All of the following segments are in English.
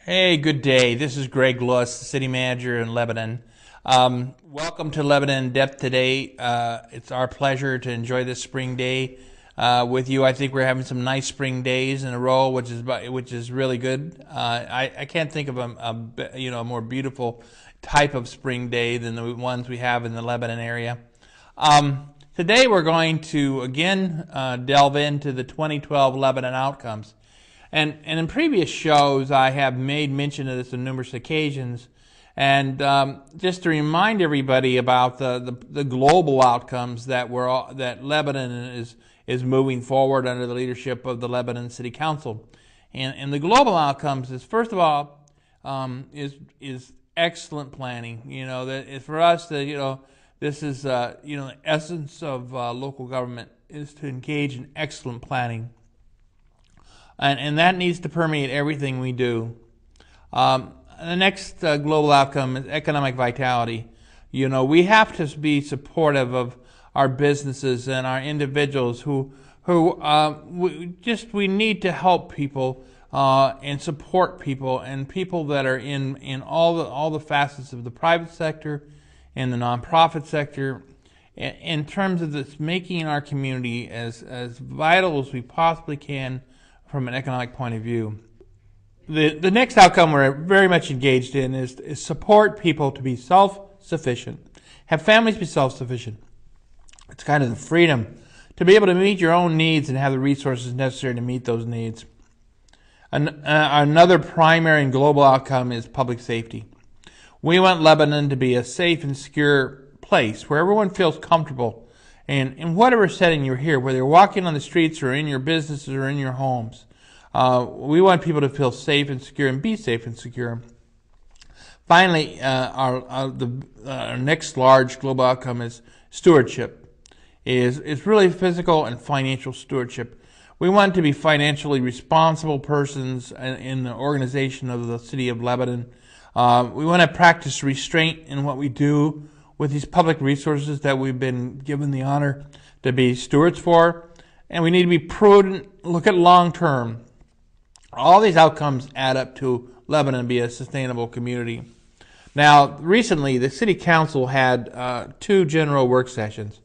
Hey, good day. This is Greg Lewis, the city manager in Lebanon. Welcome to Lebanon in Depth today. It's our pleasure to enjoy this spring day with you. I think we're having some nice spring days in a row, which is really good. I can't think of a more beautiful type of spring day than the ones we have in the Lebanon area. Today we're going to again delve into the 2012 Lebanon outcomes. And in previous shows, I have made mention of this on numerous occasions. And just to remind everybody about the global outcomes that Lebanon is moving forward under the leadership of the Lebanon City Council. And the global outcomes is, first of all, is excellent planning. That for us, this is the essence of local government is to engage in excellent planning. And that needs to permeate everything we do. The next global outcome is economic vitality. We have to be supportive of our businesses and our individuals we need to help people and support people and people that are in all the facets of the private sector and the nonprofit sector in terms of this making our community as vital as we possibly can from an economic point of view. The next outcome we're very much engaged in is support people to be self-sufficient. Have families be self-sufficient. It's kind of the freedom to be able to meet your own needs and have the resources necessary to meet those needs. Another primary and global outcome is public safety. We want Lebanon to be a safe and secure place where everyone feels comfortable. And in whatever setting you're here, whether you're walking on the streets or in your businesses or in your homes, we want people to feel safe and secure and be safe and secure. Finally, our next large global outcome is stewardship. It's really physical and financial stewardship. We want to be financially responsible persons in the organization of the city of Lebanon. We want to practice restraint in what we do with these public resources that we've been given the honor to be stewards for. And we need to be prudent, look at long term. All these outcomes add up to Lebanon be a sustainable community. Now, recently, the City Council had 2 general work sessions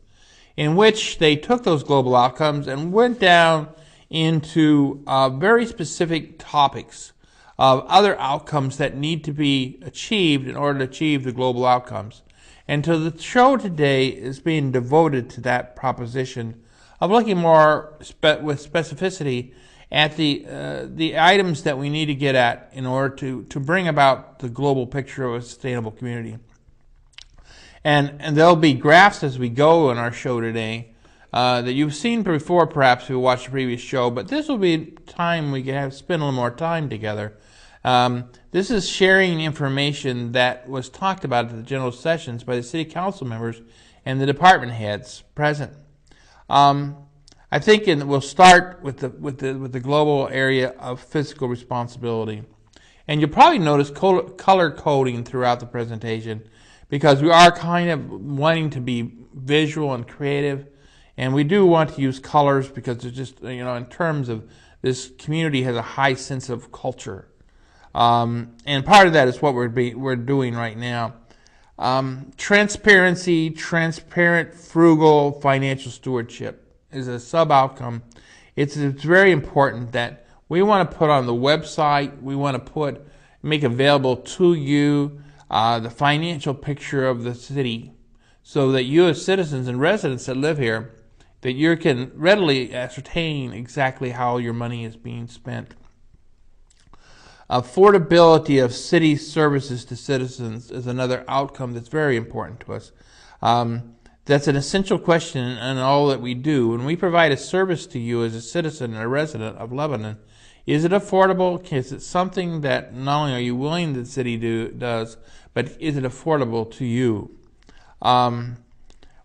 in which they took those global outcomes and went down into very specific topics of other outcomes that need to be achieved in order to achieve the global outcomes. And so the show today is being devoted to that proposition of looking more with specificity at the items that we need to get at in order to bring about the global picture of a sustainable community. And there'll be graphs as we go in our show today that you've seen before, perhaps if you watched the previous show, but this will be time we can spend a little more time together. This is sharing information that was talked about at the general sessions by the city council members and the department heads present. I think we'll start with the global area of fiscal responsibility, and you'll probably notice color coding throughout the presentation because we are kind of wanting to be visual and creative, and we do want to use colors because it's just in terms of this community has a high sense of culture. And part of that is what we're doing right now. Transparency, transparent, frugal financial stewardship is a sub-outcome. It's very important that we want to put on the website, we want to make available to you the financial picture of the city so that you as citizens and residents that live here, that you can readily ascertain exactly how your money is being spent. Affordability of city services to citizens is another outcome that's very important to us. That's an essential question in all that we do. When we provide a service to you as a citizen and a resident of Lebanon, is it affordable? Is it something that not only are you willing the city does, but is it affordable to you?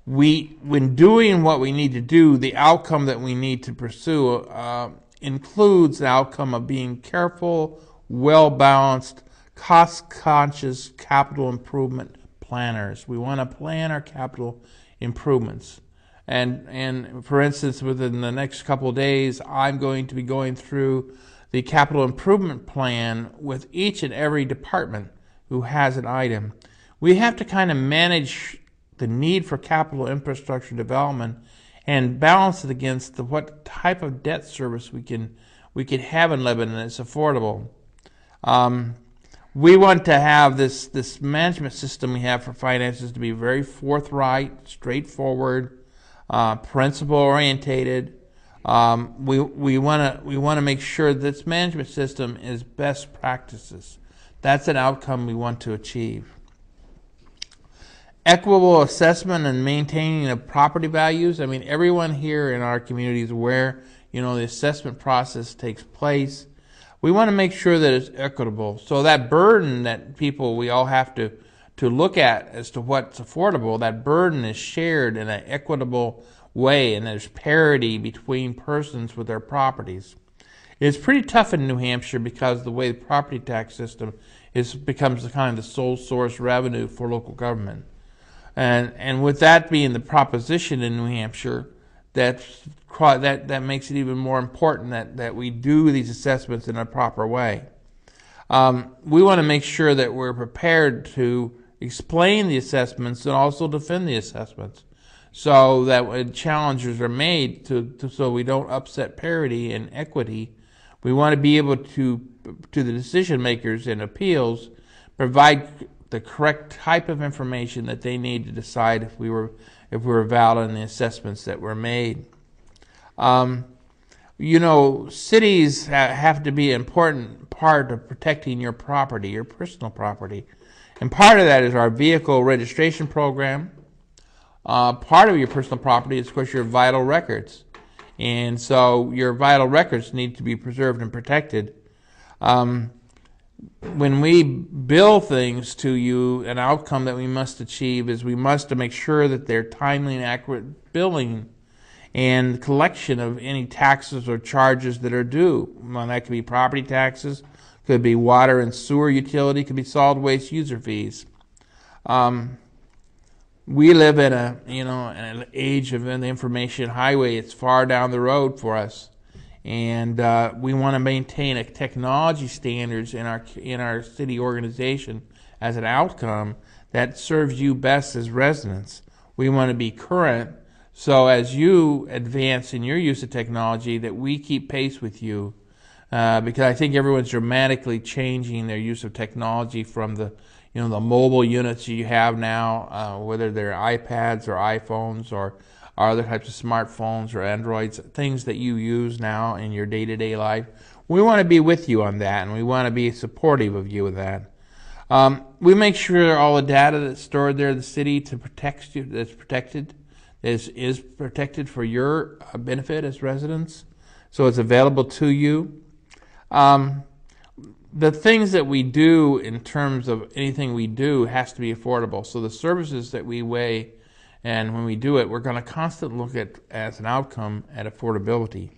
When doing what we need to do, the outcome that we need to pursue includes the outcome of being careful, well-balanced, cost-conscious capital improvement planners. We want to plan our capital improvements. And for instance, within the next couple of days, I'm going to be going through the capital improvement plan with each and every department who has an item. We have to kind of manage the need for capital infrastructure development and balance it against what type of debt service we can have in Lebanon that's affordable. We want to have this management system we have for finances to be very forthright, straightforward, principle orientated. We want to make sure this management system is best practices. That's an outcome we want to achieve. Equitable assessment and maintaining of property values. I mean, everyone here in our community is aware, the assessment process takes place. We want to make sure that it's equitable. So that burden that we all have to look at as to what's affordable, that burden is shared in an equitable way, and there's parity between persons with their properties. It's pretty tough in New Hampshire because of the way the property tax system becomes the kind of the sole source revenue for local government. And with that being the proposition in New Hampshire, that makes it even more important that we do these assessments in a proper way. We want to make sure that we're prepared to explain the assessments and also defend the assessments, so that when challenges are made so we don't upset parity and equity, we want to be able to the decision makers in appeals provide the correct type of information that they need to decide if we were valid in the assessments that were made. Cities have to be an important part of protecting your property, your personal property. And part of that is our vehicle registration program. Part of your personal property is, of course, your vital records. And so your vital records need to be preserved and protected. When we bill things to you, an outcome that we must achieve is we must make sure that they're timely and accurate billing and collection of any taxes or charges that are due. Well, that could be property taxes, could be water and sewer utility, could be solid waste user fees. We live in an age of the information highway. It's far down the road for us. And we want to maintain a technology standards in our city organization as an outcome that serves you best as residents. We want to be current, so as you advance in your use of technology, that we keep pace with you, because I think everyone's dramatically changing their use of technology from the mobile units you have now, whether they're iPads or iPhones or other types of smartphones or Androids, things that you use now in your day-to-day life. We want to be with you on that, and we want to be supportive of you with that. We make sure all the data that's stored there in the city is protected for your benefit as residents, so it's available to you. The things that we do in terms of anything we do has to be affordable. So the services that we weigh, and when we do it, we're going to constantly look at, as an outcome, at affordability.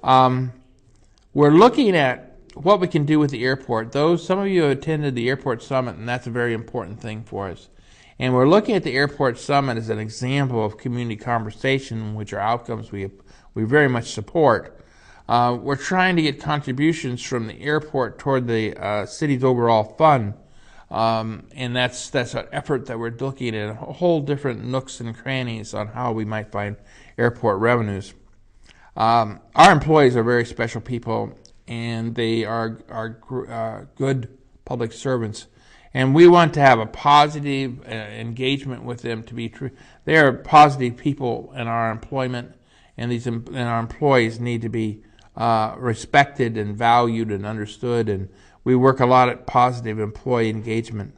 We're looking at what we can do with the airport. Some of you have attended the airport summit, and that's a very important thing for us. And we're looking at the airport summit as an example of community conversation, which are outcomes we very much support. We're trying to get contributions from the airport toward the city's overall fund. And that's an effort that we're looking at a whole different nooks and crannies on how we might find airport revenues. Our employees are very special people, and they are good public servants, and we want to have a positive engagement with them to be true. They are positive people in our employment, and our employees need to be respected and valued and understood, and we work a lot at positive employee engagement.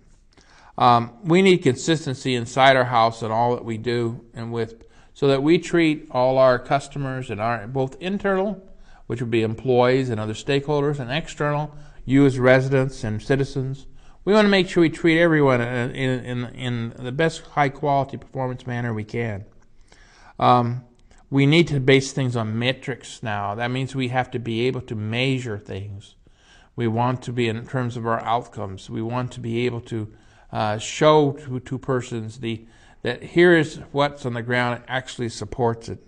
We need consistency inside our house in all that we do, so that we treat all our customers and our both internal, which would be employees and other stakeholders, and external, you as residents and citizens. We want to make sure we treat everyone in the best high quality performance manner we can. We need to base things on metrics now. That means we have to be able to measure things. We want to be, in terms of our outcomes, we want to be able to show to persons that here is what's on the ground, it actually supports it.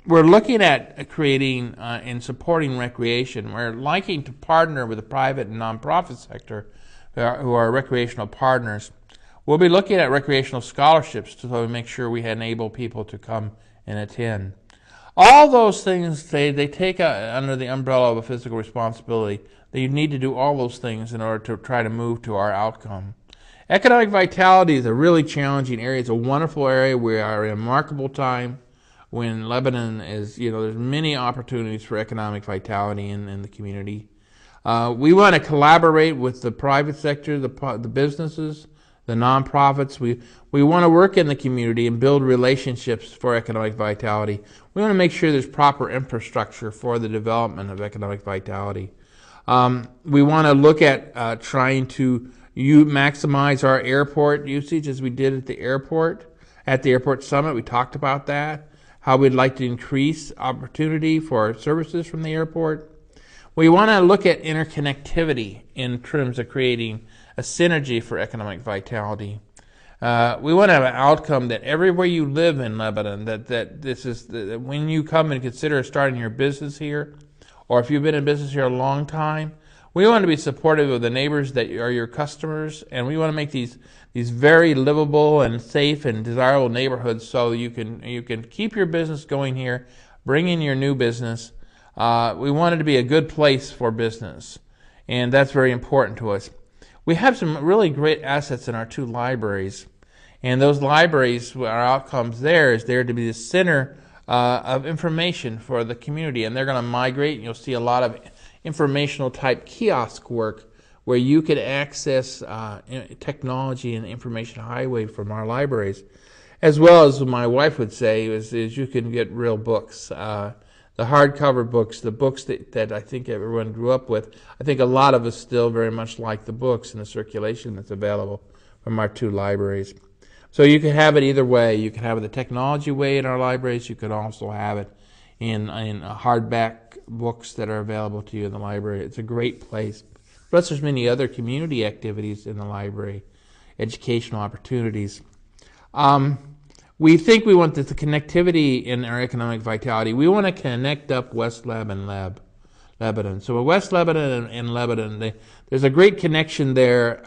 we're looking at creating and supporting recreation. We're liking to partner with the private and nonprofit sector who are recreational partners. We'll be looking at recreational scholarships to make sure we enable people to come and attend. All those things, they take under the umbrella of a physical responsibility. You need to do all those things in order to try to move to our outcome. Economic vitality is a really challenging area. It's a wonderful area. We are in a remarkable time when Lebanon is, there's many opportunities for economic vitality in the community. We want to collaborate with the private sector, the businesses, the nonprofits. We want to work in the community and build relationships for economic vitality. We want to make sure there's proper infrastructure for the development of economic vitality. We want to look at trying to maximize our airport usage as we did at the airport. At the airport summit, we talked about that, how we'd like to increase opportunity for services from the airport. We want to look at interconnectivity in terms of creating a synergy for economic vitality. We want to have an outcome that everywhere you live in Lebanon, that when you come and consider starting your business here, or if you've been in business here a long time, we want to be supportive of the neighbors that are your customers, and we want to make these very livable and safe and desirable neighborhoods so you can keep your business going here, bring in your new business. We want it to be a good place for business, and that's very important to us. We have some really great assets in our 2 libraries, and those libraries, our outcomes there is there to be the center of information for the community, and they're going to migrate, and you'll see a lot of informational type kiosk work where you can access technology and information highway from our libraries, as well as my wife would say is you can get real books. The hardcover books, the books that I think everyone grew up with. I think a lot of us still very much like the books and the circulation that's available from our 2 libraries. So you can have it either way. You can have it the technology way in our libraries. You could also have it in hardback books that are available to you in the library. It's a great place. Plus there's many other community activities in the library, educational opportunities. We think we want the connectivity in our economic vitality. We want to connect up West Lebanon. So West Lebanon and Lebanon, there's a great connection there.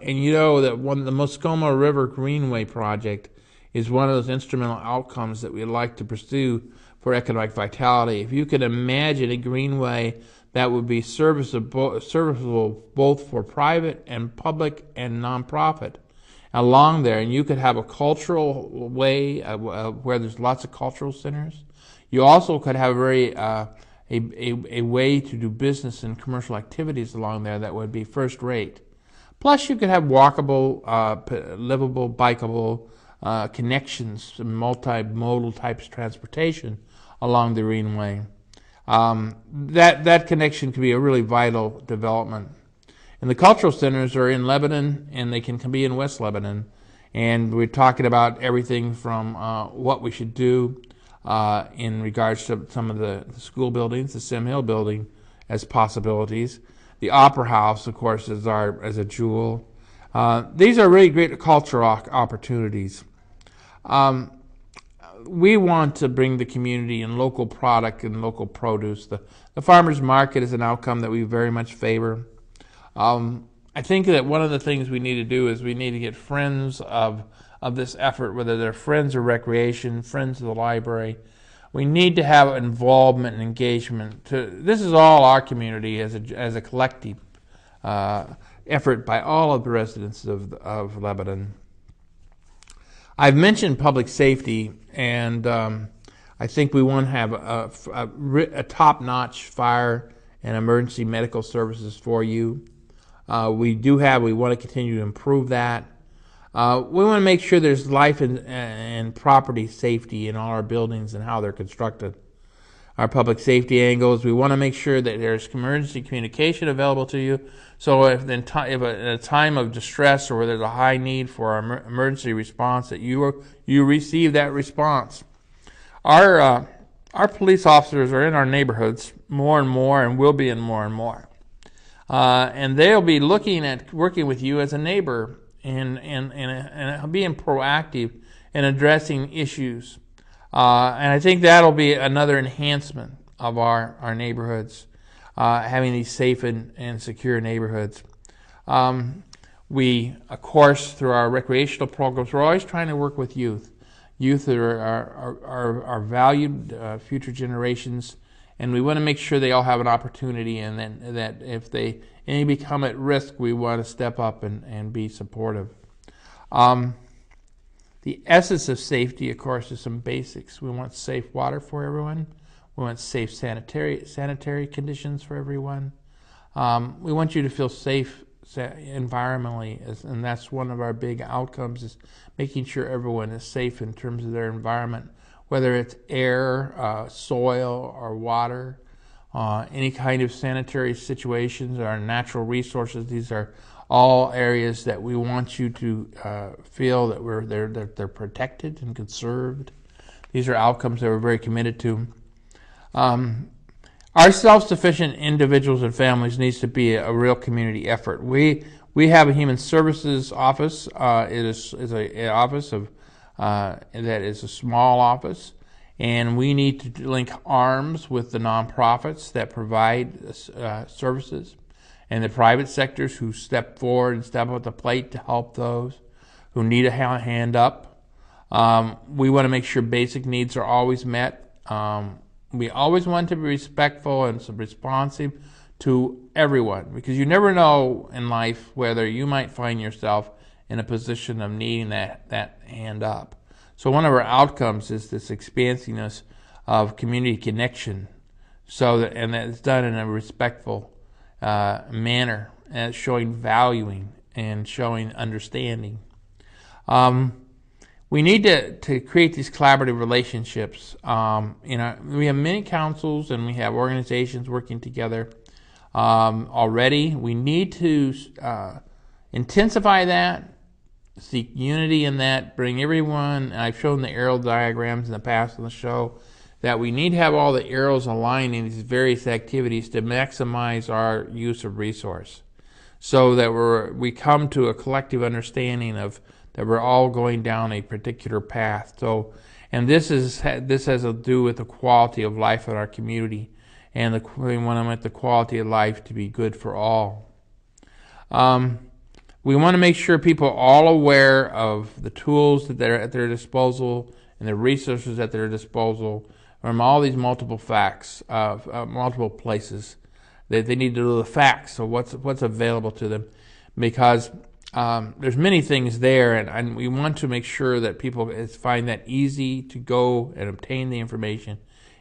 And you know that the Moscoma River Greenway project is one of those instrumental outcomes that we'd like to pursue for economic vitality. If you could imagine a greenway that would be serviceable both for private and public and nonprofit along there, and you could have a cultural way where there's lots of cultural centers. You also could have a way to do business and commercial activities along there that would be first rate. Plus you could have walkable, livable, bikeable connections, multimodal types of transportation along the Greenway. That connection could be a really vital development. And the cultural centers are in Lebanon, and they can be in West Lebanon. And we're talking about everything from what we should do in regards to some of the school buildings, the Sim Hill building as possibilities. The Opera House, of course, as a jewel. These are really great cultural opportunities. We want to bring the community and local product and local produce. The farmers market is an outcome that we very much favor. I think that one of the things we need to do is we need to get friends of this effort, whether they're friends of recreation, friends of the library. We need to have involvement and engagement. This is all our community as a collective effort by all of the residents of Lebanon. I've mentioned public safety, and I think we want to have a top-notch fire and emergency medical services for you. We want to continue to improve that. We want to make sure there's life and property safety in all our buildings and how they're constructed. Our public safety angles, we want to make sure that there's emergency communication available to you. So if in a time of distress or where there's a high need for our emergency response, that you receive that response. Our police officers are in our neighborhoods more and more, and will be in more and more. And they'll be looking at working with you as a neighbor and being proactive in addressing issues. And I think that'll be another enhancement of our neighborhoods, having these safe and secure neighborhoods. We, of course, through our recreational programs, we're always trying to work with youth. Youth are valued future generations, and we want to make sure they all have an opportunity, and then that if any become at risk, we want to step up and be supportive. The essence of safety, of course, is some basics. We want safe water for everyone. We want safe sanitary conditions for everyone. We want you to feel safe environmentally, and that's one of our big outcomes, is making sure everyone is safe in terms of their environment, whether it's air, soil, or water, any kind of sanitary situations, or natural resources. These are all areas that we want you to feel that they're protected and conserved. These are outcomes that we're very committed to. Our self-sufficient individuals and families needs to be a real community effort. We have a human services office. It is an office that is a small office, and we need to link arms with the nonprofits that provide services, and the private sectors who step forward and step up at the plate to help those who need a hand up. We want to make sure basic needs are always met. We always want to be respectful and responsive to everyone, because you never know in life whether you might find yourself in a position of needing that hand up. So one of our outcomes is this expansiveness of community connection, and that it's done in a respectful manner, and showing valuing and showing understanding. We need to create these collaborative relationships. We have many councils and we have organizations working together already. We need to intensify that, seek unity in that, bring everyone. I've shown the arrow diagrams in the past on the show, that we need to have all the arrows aligned in these various activities to maximize our use of resource, so that we come to a collective understanding of that we're all going down a particular path. So, and this has to do with the quality of life in our community, and we want the quality of life to be good for all. We want to make sure people are all aware of the tools that are at their disposal and the resources at their disposal from all these multiple multiple places. They need to know the facts of what's available to them, because there's many things there, and we want to make sure that people find that easy to go and obtain the information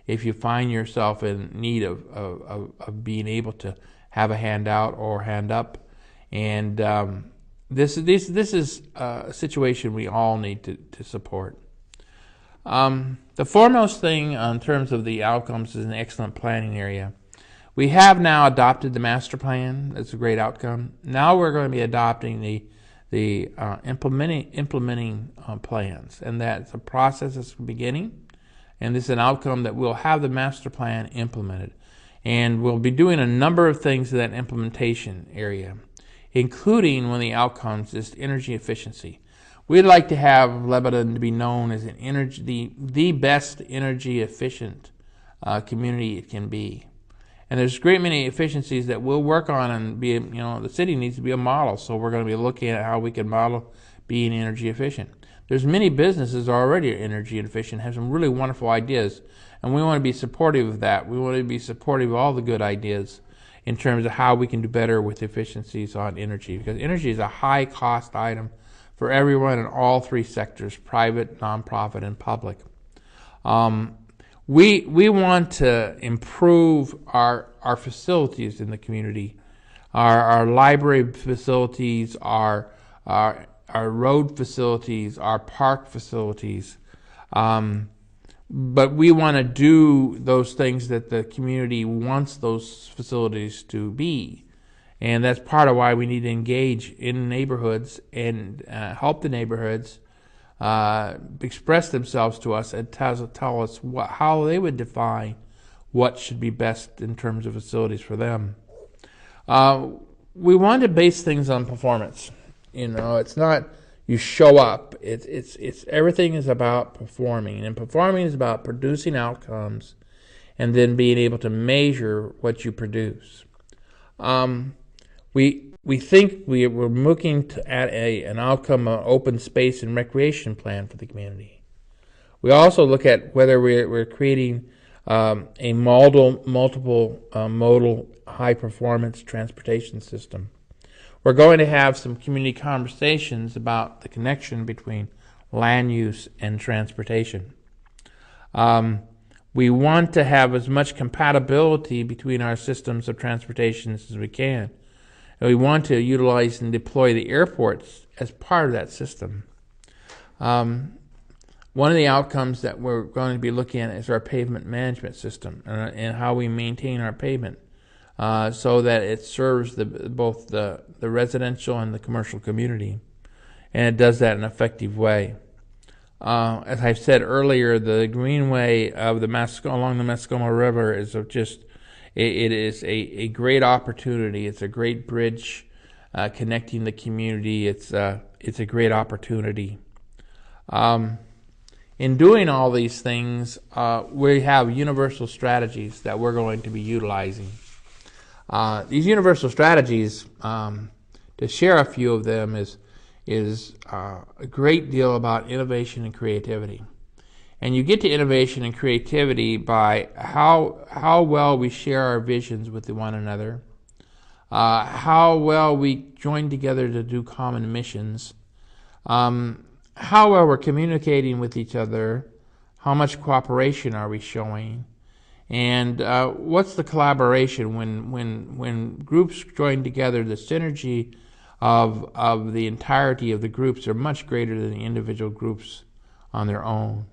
if you find yourself in need of being able to have a handout or hand up. And this is a situation we all need to support. The foremost thing in terms of the outcomes is an excellent planning area. We have now adopted the master plan. That's a great outcome. Now we're going to be adopting the implementing plans, and that's a process that's beginning, and this is an outcome that we'll have the master plan implemented, and we'll be doing a number of things in that implementation area, including one of the outcomes is energy efficiency. We'd like to have Lebanon to be known as the best energy efficient community it can be. And there's a great many efficiencies that we'll work on, and the city needs to be a model. So we're going to be looking at how we can model being energy efficient. There's many businesses already energy efficient, have some really wonderful ideas, and we want to be supportive of that. We want to be supportive of all the good ideas in terms of how we can do better with efficiencies on energy, because energy is a high cost item for everyone in all three sectors: private, nonprofit, and public. We want to improve our facilities in the community, our library facilities, our road facilities, our park facilities. But we want to do those things that the community wants those facilities to be. And that's part of why we need to engage in neighborhoods and help the neighborhoods express themselves to us and tell us how they would define what should be best in terms of facilities for them. We want to base things on performance. It's not, you show up. It's everything is about performing, and performing is about producing outcomes and then being able to measure what you produce. We think we're looking at an outcome, an open space and recreation plan for the community. We also look at whether we're creating a multiple modal high performance transportation system. We're going to have some community conversations about the connection between land use and transportation. We want to have as much compatibility between our systems of transportation as we can. And we want to utilize and deploy the airports as part of that system. One of the outcomes that we're going to be looking at is our pavement management system and how we maintain our pavement so that it serves both the residential and the commercial community, and it does that in an effective way. As I said earlier, the greenway of along the Mascoma River is it is a great opportunity. It's a great bridge connecting the community. It's a great opportunity. In doing all these things, we have universal strategies that we're going to be utilizing. These universal strategies, to share a few of them, is a great deal about innovation and creativity. And you get to innovation and creativity by how well we share our visions with one another, how well we join together to do common missions, how well we're communicating with each other, how much cooperation are we showing, and what's the collaboration when groups join together. The synergy of the entirety of the groups are much greater than the individual groups on their own.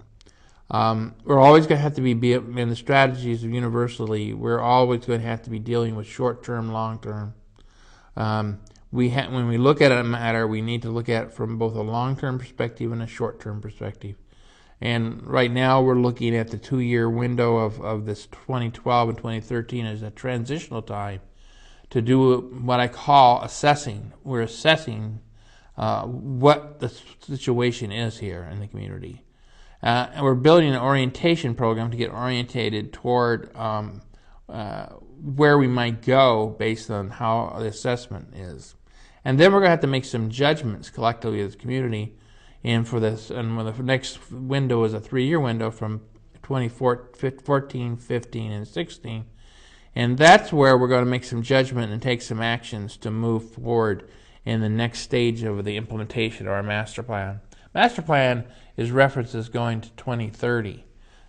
We're always going to have to be in the strategies of universally. We're always going to have to be dealing with short-term, long-term. When we look at a matter, we need to look at it from both a long-term perspective and a short-term perspective. And right now, we're looking at the 2-year window of this 2012 and 2013 as a transitional time to do what I call assessing. We're assessing what the situation is here in the community. And we're building an orientation program to get orientated toward where we might go based on how the assessment is. And then we're going to have to make some judgments collectively as a community. And for this, and the next window is a 3-year window from 2014, 15, and 16. And that's where we're going to make some judgment and take some actions to move forward in the next stage of the implementation of our master plan. Master plan is referenced as going to 2030.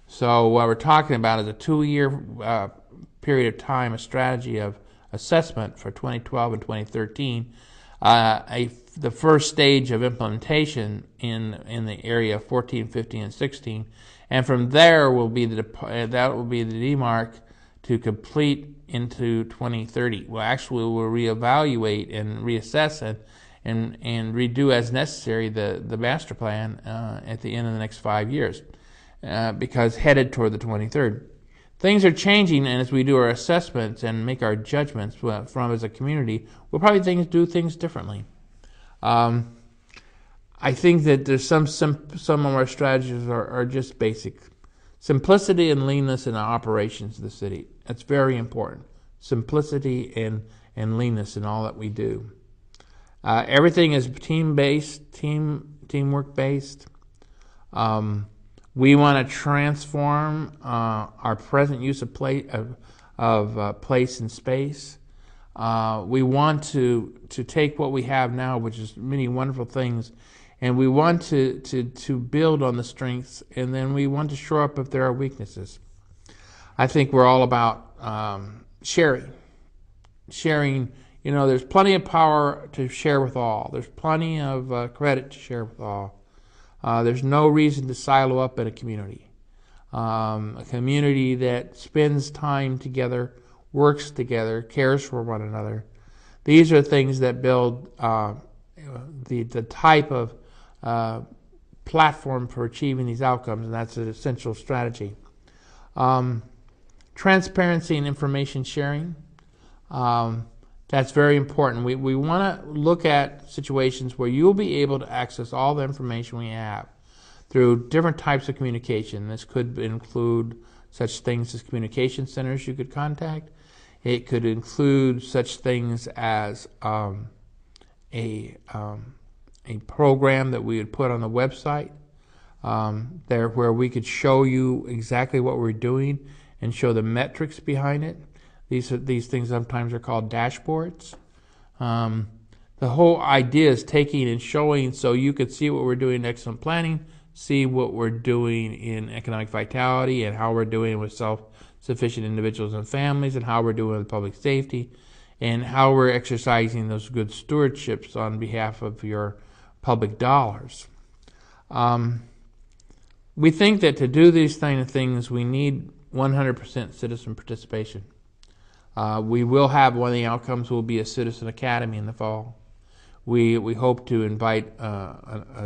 So what we're talking about is a 2-year period of time, a strategy of assessment for 2012 and 2013, the first stage of implementation in the area of 14, 15, and 16, and from there will be the demarc to complete into 2030. Well, actually, we'll reevaluate and reassess and redo as necessary the master plan at the end of the next 5 years, because headed toward the 2030. Things are changing, and as we do our assessments and make our judgments from as a community, we'll probably do things differently. I think that there's some of our strategies are just basic. Simplicity and leanness in the operations of the city. That's very important. Simplicity and leanness in all that we do. Everything is team-based, teamwork-based. We want to transform our present use of place and space. We want to take what we have now, which is many wonderful things, and we want to build on the strengths, and then we want to shore up if there are weaknesses. I think we're all about sharing. Sharing, there's plenty of power to share with all. There's plenty of credit to share with all. There's no reason to silo up in a community. A community that spends time together, works together, cares for one another. These are things that build the type of platform for achieving these outcomes, and that's an essential strategy. Transparency and information sharing. That's very important. We want to look at situations where you'll be able to access all the information we have through different types of communication. This could include such things as communication centers you could contact. It could include such things as a program that we would put on the website there where we could show you exactly what we're doing and show the metrics behind it. These things sometimes are called dashboards. The whole idea is taking and showing so you could see what we're doing in excellent planning, see what we're doing in economic vitality, and how we're doing with self-sufficient individuals and families, and how we're doing with public safety, and how we're exercising those good stewardships on behalf of your public dollars. We think that to do these kind of things, we need 100% citizen participation. We will have, one of the outcomes will be a citizen academy in the fall. We hope to invite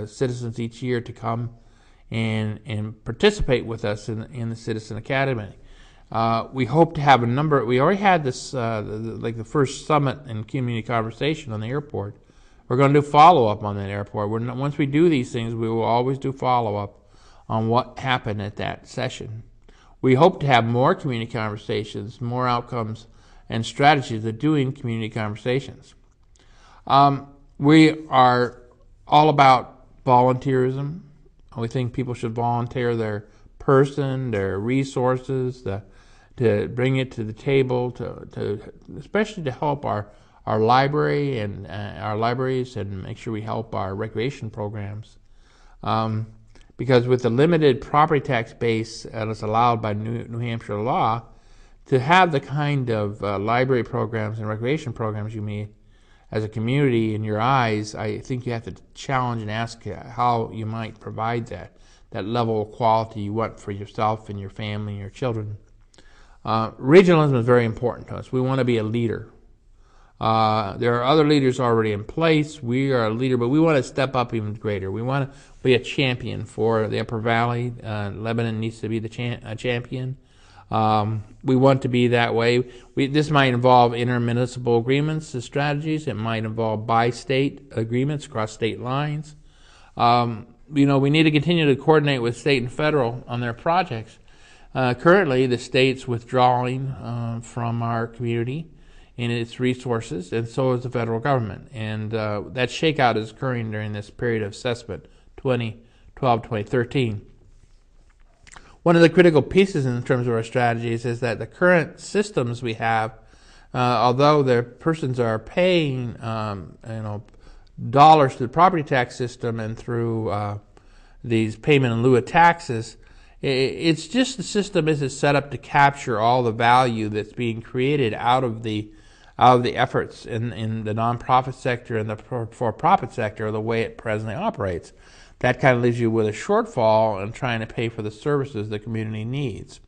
citizens each year to come and participate with us in the Citizen Academy. We hope to have a number. We already had this, like the first summit and community conversation on the airport. We're going to do follow-up on that airport. Once we do these things, we will always do follow-up on what happened at that session. We hope to have more community conversations, more outcomes, and strategies of doing community conversations. We are all about volunteerism. We think people should volunteer their person, their resources, to bring it to the table, to especially to help our library and our libraries, and make sure we help our recreation programs. Because with the limited property tax base that is allowed by New Hampshire law, to have the kind of library programs and recreation programs you need as a community in your eyes, I think you have to challenge and ask how you might provide that level of quality you want for yourself and your family and your children. Regionalism is very important to us. We want to be a leader. There are other leaders already in place. We are a leader, but we want to step up even greater. We want to be a champion for the Upper Valley. Lebanon needs to be a champion. We want to be that way. This might involve intermunicipal agreements and strategies. It might involve bi-state agreements across state lines. We need to continue to coordinate with state and federal on their projects. Currently, the state's withdrawing from our community and its resources, and so is the federal government. And that shakeout is occurring during this period of assessment, 2012-2013. One of the critical pieces in terms of our strategies is that the current systems we have, although the persons are paying dollars to the property tax system and through these payment in lieu of taxes, it's just the system isn't set up to capture all the value that's being created out of the efforts in the nonprofit sector and the for-profit sector, the way it presently operates. That kind of leaves you with a shortfall in trying to pay for the services the community needs.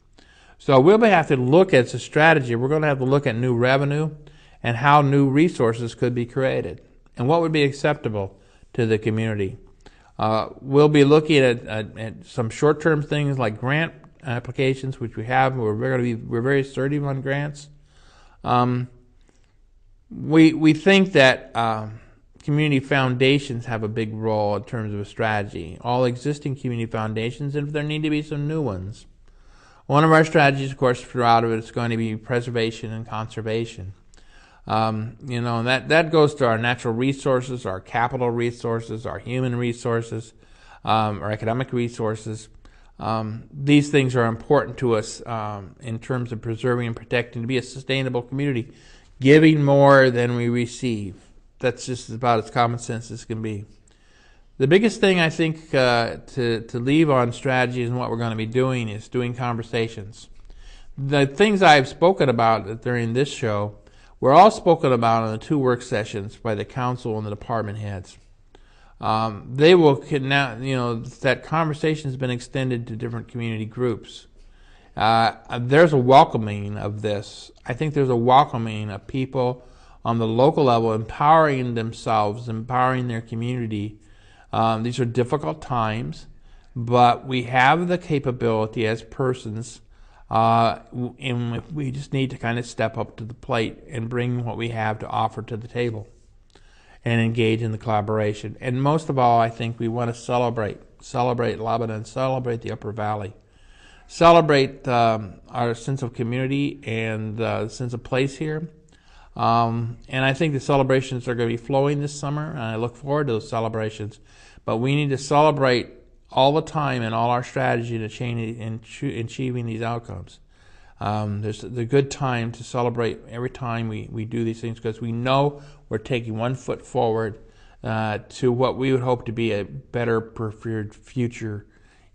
So we'll have to look at a strategy. We're going to have to look at new revenue and how new resources could be created and what would be acceptable to the community. We'll be looking at some short-term things like grant applications, which we have. We're very assertive on grants. We think that community foundations have a big role in terms of a strategy. All existing community foundations, and if there need to be some new ones. One of our strategies, of course, throughout it is going to be preservation and conservation. And that goes to our natural resources, our capital resources, our human resources, our economic resources. These things are important to us in terms of preserving and protecting to be a sustainable community, giving more than we receive. That's just about as common sense as can be. The biggest thing I think to leave on strategies and what we're going to be doing is doing conversations. The things I've spoken about during this show were all spoken about in the 2 work sessions by the council and the department heads. They will now, that conversation has been extended to different community groups. There's a welcoming of this. I think there's a welcoming of people on the local level empowering themselves, empowering their community. These are difficult times, but we have the capability as persons And we just need to kind of step up to the plate and bring what we have to offer to the table and engage in the collaboration. And most of all, I think we want to celebrate Lebanon, celebrate the Upper Valley, celebrate our sense of community and sense of place here. And I think the celebrations are going to be flowing this summer, and I look forward to those celebrations. But we need to celebrate all the time in all our strategy in achieving these outcomes. There's the good time to celebrate every time we do these things, because we know we're taking one foot forward to what we would hope to be a better preferred future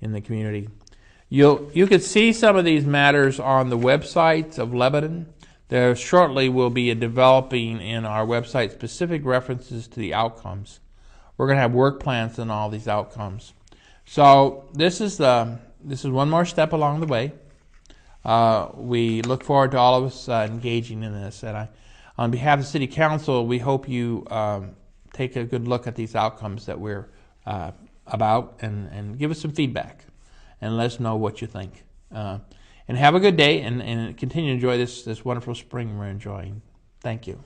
in the community. You can see some of these matters on the websites of Lebanon. There shortly will be developing in our website specific references to the outcomes. We're going to have work plans on all these outcomes. So this is one more step along the way. We look forward to all of us engaging in this. And on behalf of the City Council, we hope you take a good look at these outcomes that we're about and give us some feedback and let us know what you think. And have a good day and continue to enjoy this wonderful spring we're enjoying. Thank you.